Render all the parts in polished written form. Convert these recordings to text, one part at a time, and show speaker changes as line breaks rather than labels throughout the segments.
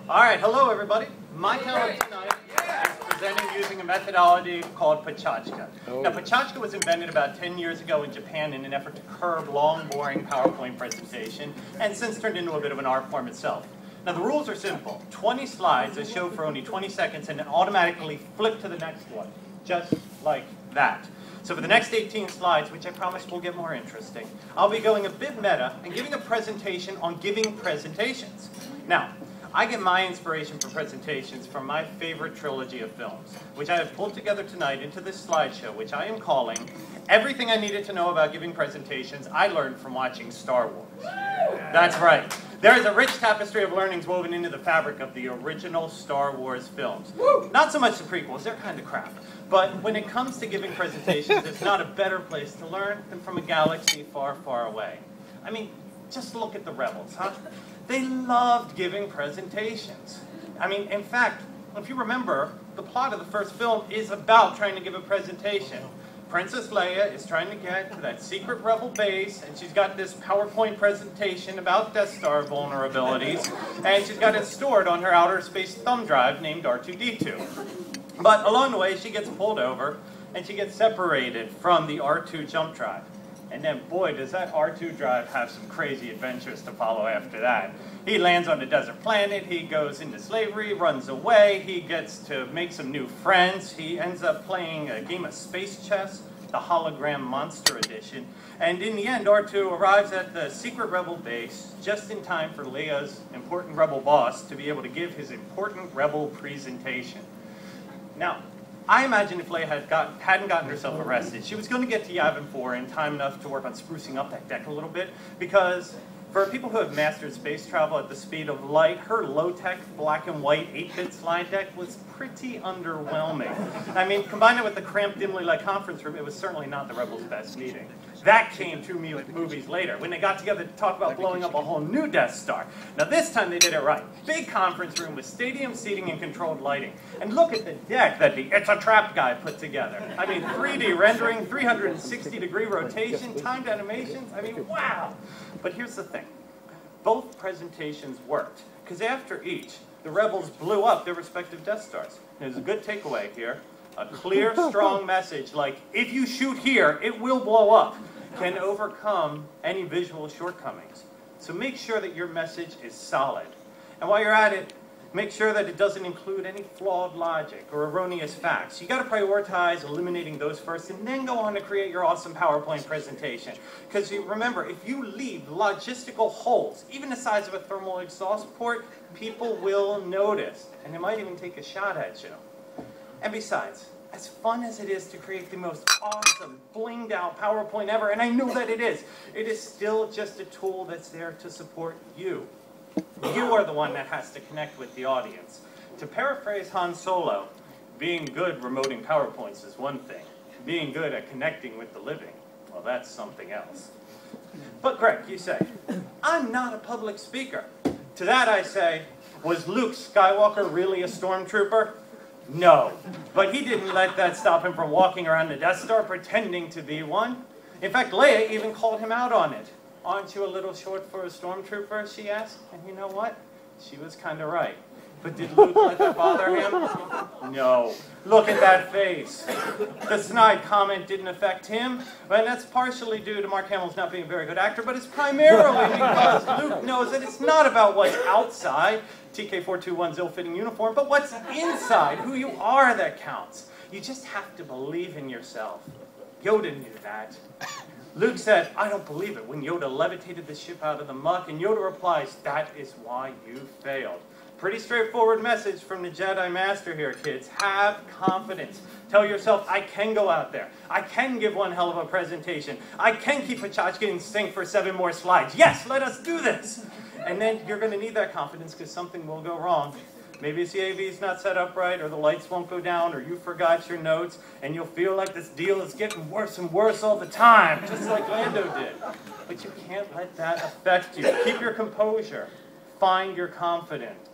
All right, hello everybody. My talent tonight is presenting using a methodology called Pecha Kucha. Now, Pecha Kucha was invented about 10 years ago in Japan in an effort to curb long, boring PowerPoint presentation, and since turned into a bit of an art form itself. Now, the rules are simple. 20 slides that show for only 20 seconds and then automatically flip to the next one, just like that. So for the next 18 slides, which I promise will get more interesting, I'll be going a bit meta and giving a presentation on giving presentations. Now, I get my inspiration for presentations from my favorite trilogy of films, which I have pulled together tonight into this slideshow, which I am calling Everything I Needed to Know About Giving Presentations I Learned from Watching Star Wars. That's right. There is a rich tapestry of learnings woven into the fabric of the original Star Wars films. Not so much the prequels, they're kind of crap. But when it comes to giving presentations, there's not a better place to learn than from a galaxy far, far away. I mean, just look at the Rebels, huh? They loved giving presentations. I mean, in fact, if you remember, the plot of the first film is about trying to give a presentation. Princess Leia is trying to get to that secret rebel base, and she's got this PowerPoint presentation about Death Star vulnerabilities, and she's got it stored on her outer space thumb drive named R2-D2. But along the way, she gets pulled over, and she gets separated from the R2 jump drive. And then, boy, does that R2 drive have some crazy adventures to follow after that. He lands on a desert planet, he goes into slavery, runs away, he gets to make some new friends, he ends up playing a game of space chess, the Hologram Monster Edition, and in the end, R2 arrives at the secret rebel base just in time for Leia's important rebel boss to be able to give his important rebel presentation. Now, I imagine if Leia hadn't gotten herself arrested, she was going to get to Yavin 4 in time enough to work on sprucing up that deck a little bit, because for people who have mastered space travel at the speed of light, her low-tech, black and white 8-bit slide deck was pretty underwhelming. I mean, combine it with the cramped, dimly light conference room, it was certainly not the Rebels' best meeting. That came 2 movies later, when they got together to talk about blowing up a whole new Death Star. Now this time they did it right. Big conference room with stadium seating and controlled lighting. And look at the deck that the It's a Trap guy put together. I mean, 3D rendering, 360-degree rotation, timed animations, I mean, wow! But here's the thing. Both presentations worked, because after each, the Rebels blew up their respective Death Stars. There's a good takeaway here. A clear, strong message like, if you shoot here, it will blow up, can overcome any visual shortcomings. So make sure that your message is solid. And while you're at it, make sure that it doesn't include any flawed logic or erroneous facts. You got to prioritize eliminating those first and then go on to create your awesome PowerPoint presentation. Because remember, if you leave logistical holes, even the size of a thermal exhaust port, people will notice. And they might even take a shot at you. And besides, as fun as it is to create the most awesome, blinged out PowerPoint ever, and I know that it is still just a tool that's there to support you. You are the one that has to connect with the audience. To paraphrase Han Solo, being good remoting PowerPoints is one thing. Being good at connecting with the living, well, that's something else. But Greg, you say, I'm not a public speaker. To that I say, was Luke Skywalker really a stormtrooper? No, but he didn't let that stop him from walking around the Death Star pretending to be one. In fact, Leia even called him out on it. Aren't you a little short for a stormtrooper, she asked. And you know what? She was kind of right. But did Luke let that bother him? No. Look at that face. The snide comment didn't affect him, and that's partially due to Mark Hamill's not being a very good actor, but it's primarily because Luke knows that it's not about what's outside, TK-421's ill-fitting uniform, but what's inside, who you are that counts. You just have to believe in yourself. Yoda knew that. Luke said, I don't believe it, when Yoda levitated the ship out of the muck, and Yoda replies, that is why you failed. Pretty straightforward message from the Jedi Master here, kids. Have confidence. Tell yourself, I can go out there. I can give one hell of a presentation. I can keep Pecha Kucha in sync for 7 more slides. Yes, let us do this. And then you're going to need that confidence because something will go wrong. Maybe the AV's not set up right, or the lights won't go down, or you forgot your notes, and you'll feel like this deal is getting worse and worse all the time, just like Lando did. But you can't let that affect you. Keep your composure. Find your confidence.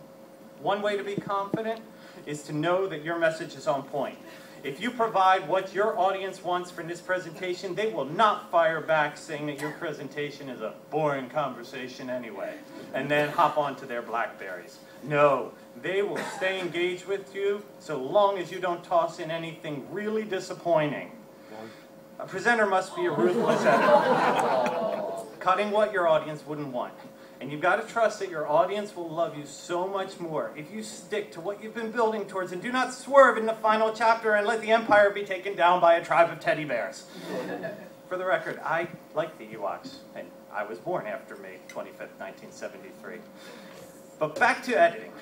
One way to be confident is to know that your message is on point. If you provide what your audience wants for this presentation, they will not fire back saying that your presentation is a boring conversation anyway, and then hop onto their BlackBerries. No, they will stay engaged with you so long as you don't toss in anything really disappointing. A presenter must be a ruthless editor, cutting what your audience wouldn't want. And you've got to trust that your audience will love you so much more if you stick to what you've been building towards and do not swerve in the final chapter and let the empire be taken down by a tribe of teddy bears. For the record, I like the Ewoks, and I was born after May 25th, 1973. But back to editing.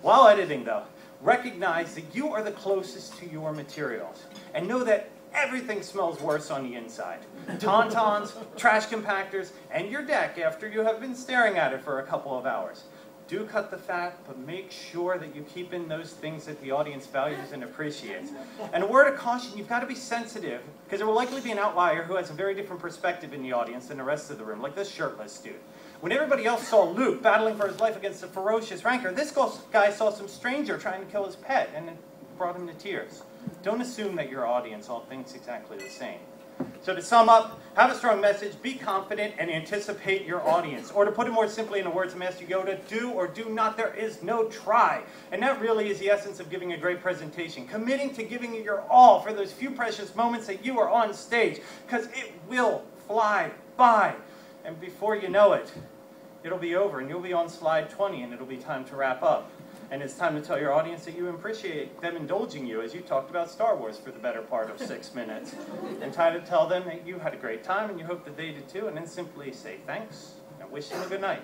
While editing, though, recognize that you are the closest to your materials, and know that everything smells worse on the inside. Tauntauns, trash compactors, and your deck after you have been staring at it for a couple of hours. Do cut the fat, but make sure that you keep in those things that the audience values and appreciates. And a word of caution, you've got to be sensitive, because there will likely be an outlier who has a very different perspective in the audience than the rest of the room, like this shirtless dude. When everybody else saw Luke battling for his life against a ferocious rancor, this guy saw some stranger trying to kill his pet, and it brought him to tears. Don't assume that your audience all thinks exactly the same. So to sum up, have a strong message, be confident, and anticipate your audience. Or to put it more simply in the words of Master Yoda, do or do not, there is no try. And that really is the essence of giving a great presentation. Committing to giving it your all for those few precious moments that you are on stage, because it will fly by. And before you know it, it'll be over, and you'll be on slide 20, and it'll be time to wrap up. And it's time to tell your audience that you appreciate them indulging you as you talked about Star Wars for the better part of 6 minutes. And time to tell them that you had a great time and you hope that they did too, and then simply say thanks and wish them a good night.